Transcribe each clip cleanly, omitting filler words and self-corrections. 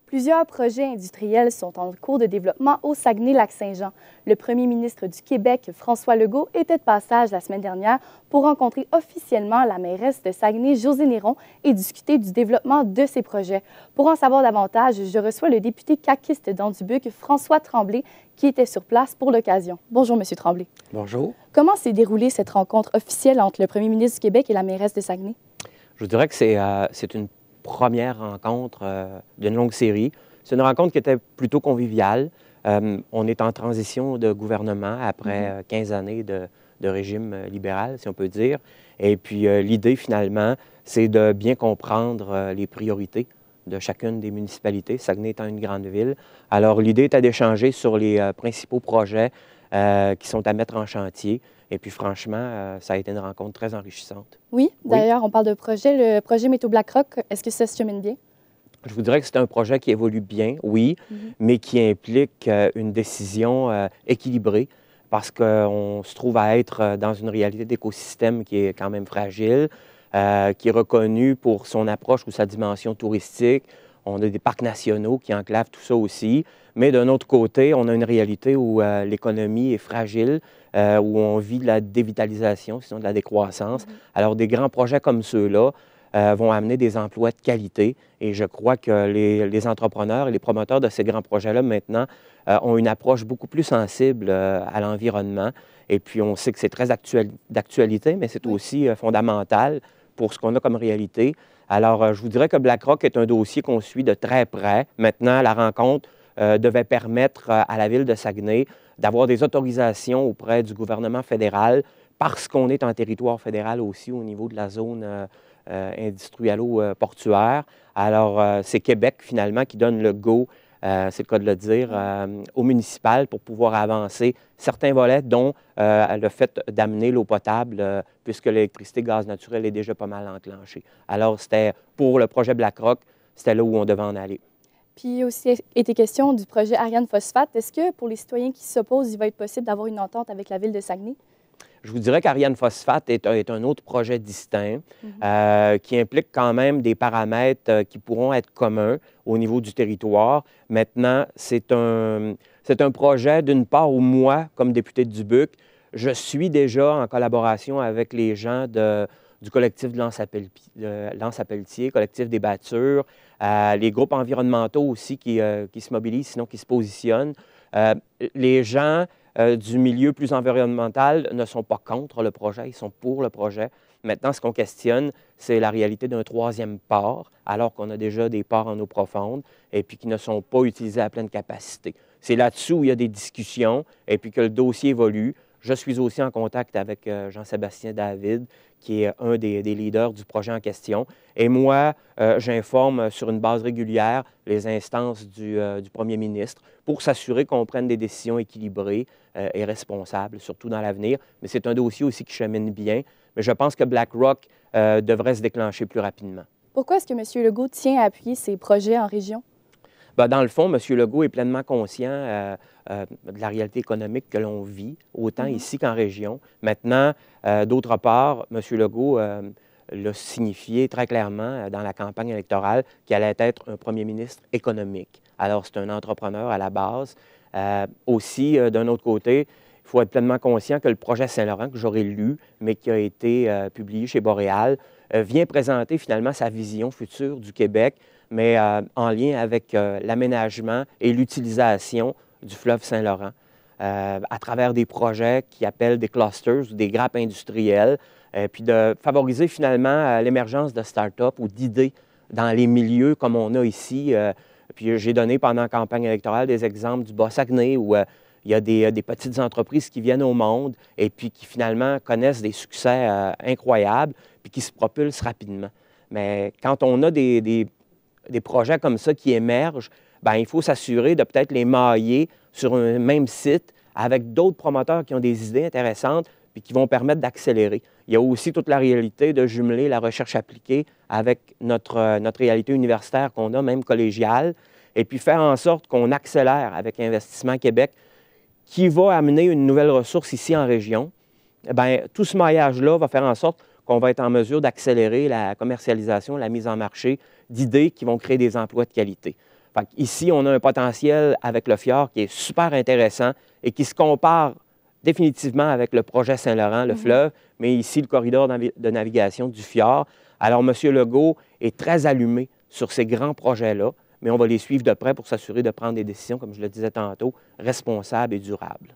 Plusieurs projets industriels sont en cours de développement au Saguenay-Lac-Saint-Jean. Le premier ministre du Québec, François Legault, était de passage la semaine dernière pour rencontrer officiellement la mairesse de Saguenay, Josée Néron, et discuter du développement de ces projets. Pour en savoir davantage, je reçois le député caquiste d'Andubuc, François Tremblay, qui était sur place pour l'occasion. Bonjour, Monsieur Tremblay. Bonjour. Comment s'est déroulée cette rencontre officielle entre le premier ministre du Québec et la mairesse de Saguenay? Je vous dirais que c'est une première rencontre d'une longue série. C'est une rencontre qui était plutôt conviviale. On est en transition de gouvernement après 15 années de régime libéral, si on peut dire. Et puis l'idée, finalement, c'est de bien comprendre les priorités de chacune des municipalités, Saguenay étant une grande ville. Alors l'idée était d'échanger sur les principaux projets qui sont à mettre en chantier. Et puis franchement, ça a été une rencontre très enrichissante. Oui, d'ailleurs, on parle de projet. Le projet Métaux BlackRock, est-ce que ça se chemine bien? Je vous dirais que c'est un projet qui évolue bien, oui, mais qui implique une décision équilibrée parce qu'on se trouve à être dans une réalité d'écosystème qui est quand même fragile, qui est reconnue pour son approche ou sa dimension touristique. On a des parcs nationaux qui enclavent tout ça aussi. Mais d'un autre côté, on a une réalité où l'économie est fragile, où on vit de la dévitalisation, sinon de la décroissance. Alors, des grands projets comme ceux-là vont amener des emplois de qualité. Et je crois que les entrepreneurs et les promoteurs de ces grands projets-là, maintenant, ont une approche beaucoup plus sensible à l'environnement. Et puis, on sait que c'est très d'actualité, mais c'est aussi fondamental pour ce qu'on a comme réalité. Alors, je vous dirais que BlackRock est un dossier qu'on suit de très près. Maintenant, la rencontre devait permettre à la Ville de Saguenay d'avoir des autorisations auprès du gouvernement fédéral parce qu'on est en territoire fédéral aussi au niveau de la zone industrialo-portuaire. Alors, c'est Québec, finalement, qui donne le go, c'est le cas de le dire, au municipal pour pouvoir avancer certains volets, dont le fait d'amener l'eau potable, puisque l'électricité gaz naturel est déjà pas mal enclenchée. Alors, c'était pour le projet BlackRock, c'était là où on devait en aller. Puis, il a aussi été question du projet Ariane Phosphate. Est-ce que pour les citoyens qui s'opposent, il va être possible d'avoir une entente avec la Ville de Saguenay? Je vous dirais qu'Ariane Phosphate est un autre projet distinct qui implique quand même des paramètres qui pourront être communs au niveau du territoire. Maintenant, c'est un projet, d'une part, où moi, comme député de Dubuc, je suis déjà en collaboration avec les gens du collectif de L'Anse-à-Pelletier, collectif des battures, les groupes environnementaux aussi qui se mobilisent, sinon qui se positionnent. Les gens du milieu plus environnemental ne sont pas contre le projet, ils sont pour le projet. Maintenant, ce qu'on questionne, c'est la réalité d'un troisième port, alors qu'on a déjà des ports en eau profonde et puis qui ne sont pas utilisés à pleine capacité. C'est là-dessus où il y a des discussions et puis que le dossier évolue. Je suis aussi en contact avec Jean-Sébastien David, qui est un des leaders du projet en question. Et moi, j'informe sur une base régulière les instances du premier ministre pour s'assurer qu'on prenne des décisions équilibrées et responsables, surtout dans l'avenir. Mais c'est un dossier aussi qui chemine bien. Mais je pense que BlackRock devrait se déclencher plus rapidement. Pourquoi est-ce que M. Legault tient à appuyer ces projets en région? Bien, dans le fond, M. Legault est pleinement conscient de la réalité économique que l'on vit, autant ici qu'en région. Maintenant, d'autre part, M. Legault l'a signifié très clairement dans la campagne électorale qu'il allait être un premier ministre économique. Alors, c'est un entrepreneur à la base. Aussi, d'un autre côté, il faut être pleinement conscient que le projet Saint-Laurent, que j'aurais lu, mais qui a été publié chez Boréal, vient présenter finalement sa vision future du Québec, mais en lien avec l'aménagement et l'utilisation du fleuve Saint-Laurent à travers des projets qui appellent des clusters ou des grappes industrielles, puis de favoriser finalement l'émergence de start-up ou d'idées dans les milieux comme on a ici. Puis j'ai donné pendant la campagne électorale des exemples du Bas-Saguenay où il y a des petites entreprises qui viennent au monde et puis qui finalement connaissent des succès incroyables puis qui se propulsent rapidement. Mais quand on a des projets comme ça qui émergent, bien, il faut s'assurer de peut-être les mailler sur un même site avec d'autres promoteurs qui ont des idées intéressantes puis qui vont permettre d'accélérer. Il y a aussi toute la réalité de jumeler la recherche appliquée avec notre réalité universitaire qu'on a, même collégiale, et puis faire en sorte qu'on accélère avec Investissement Québec qui va amener une nouvelle ressource ici en région. Bien, tout ce maillage-là va faire en sorte qu'on va être en mesure d'accélérer la commercialisation, la mise en marché d'idées qui vont créer des emplois de qualité. Ici, on a un potentiel avec le fjord qui est super intéressant et qui se compare définitivement avec le projet Saint-Laurent, le fleuve, mais ici, le corridor de navigation du fjord. Alors, M. Legault est très allumé sur ces grands projets-là, mais on va les suivre de près pour s'assurer de prendre des décisions, comme je le disais tantôt, responsables et durables.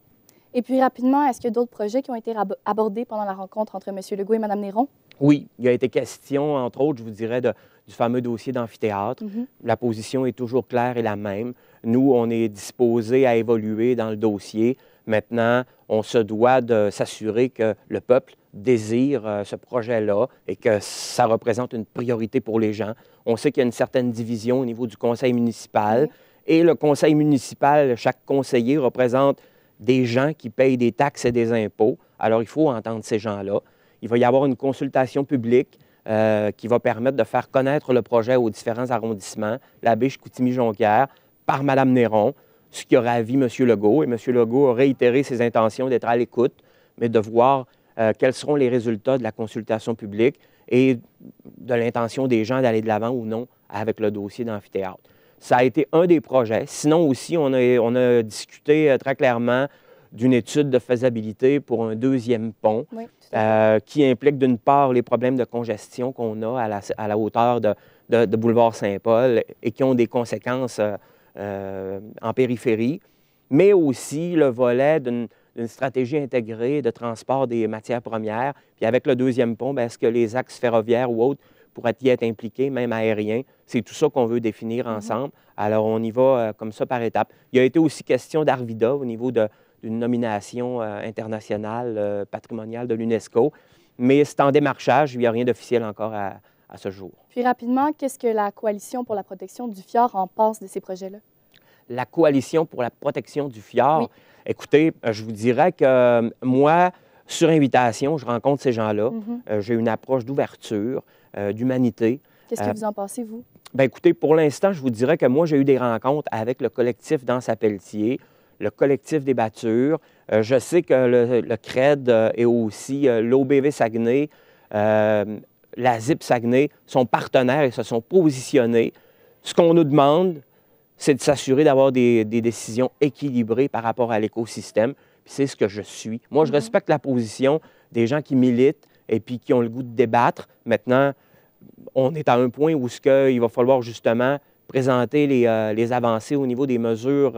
Et puis, rapidement, est-ce qu'il y a d'autres projets qui ont été abordés pendant la rencontre entre M. Legault et Mme Néron? Oui, il a été question, entre autres, je vous dirais, du fameux dossier d'amphithéâtre. La position est toujours claire et la même. Nous, on est disposés à évoluer dans le dossier. Maintenant, on se doit de s'assurer que le peuple désire ce projet-là et que ça représente une priorité pour les gens. On sait qu'il y a une certaine division au niveau du conseil municipal. Et le conseil municipal, chaque conseiller représente des gens qui payent des taxes et des impôts. Alors, il faut entendre ces gens-là. Il va y avoir une consultation publique qui va permettre de faire connaître le projet aux différents arrondissements, la Biche, Chicoutimi-Jonquière, par Mme Néron, ce qui a ravi M. Legault. Et M. Legault a réitéré ses intentions d'être à l'écoute, mais de voir quels seront les résultats de la consultation publique et de l'intention des gens d'aller de l'avant ou non avec le dossier d'amphithéâtre. Ça a été un des projets. Sinon aussi, on a discuté très clairement d'une étude de faisabilité pour un deuxième pont qui implique d'une part les problèmes de congestion qu'on a à la hauteur de boulevard Saint-Paul et qui ont des conséquences en périphérie, mais aussi le volet d'une stratégie intégrée de transport des matières premières. Puis avec le deuxième pont, est-ce que les axes ferroviaires ou autres pourraient y être impliqués, même aériens? C'est tout ça qu'on veut définir ensemble. Alors, on y va comme ça par étapes. Il y a été aussi question d'Arvida au niveau d'une nomination internationale patrimoniale de l'UNESCO, mais c'est en démarchage, il n'y a rien d'officiel encore à ce jour. Puis rapidement, qu'est-ce que la Coalition pour la protection du fjord en pense de ces projets-là? La Coalition pour la protection du fjord, écoutez, je vous dirais que moi, sur invitation, je rencontre ces gens-là. J'ai une approche d'ouverture, d'humanité. Qu'est-ce que vous en pensez, vous? Bien, écoutez, pour l'instant, je vous dirais que moi, j'ai eu des rencontres avec le collectif Danse-à-Pelletier, le collectif des battures. Je sais que le CRED et aussi l'OBV Saguenay, la ZIP Saguenay sont partenaires et se sont positionnés. Ce qu'on nous demande, c'est de s'assurer d'avoir des décisions équilibrées par rapport à l'écosystème. Puis c'est ce que je suis. Moi, je respecte la position des gens qui militent et puis qui ont le goût de débattre. Maintenant, on est à un point où il va falloir justement présenter les avancées au niveau des mesures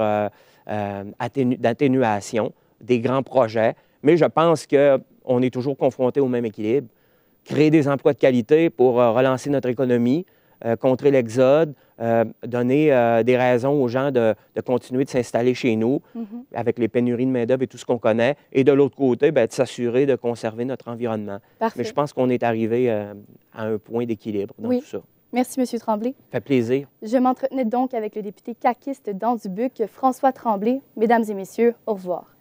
d'atténuation des grands projets. Mais je pense qu'on est toujours confronté au même équilibre. Créer des emplois de qualité pour relancer notre économie, contrer l'exode, donner des raisons aux gens de continuer de s'installer chez nous avec les pénuries de main-d'œuvre et tout ce qu'on connaît. Et de l'autre côté, de s'assurer de conserver notre environnement. Parfait. Mais je pense qu'on est arrivé à un point d'équilibre dans tout ça. Merci, M. Tremblay. Ça fait plaisir. Je m'entretenais donc avec le député caquiste d'Anse-du-Buc, François Tremblay. Mesdames et messieurs, au revoir.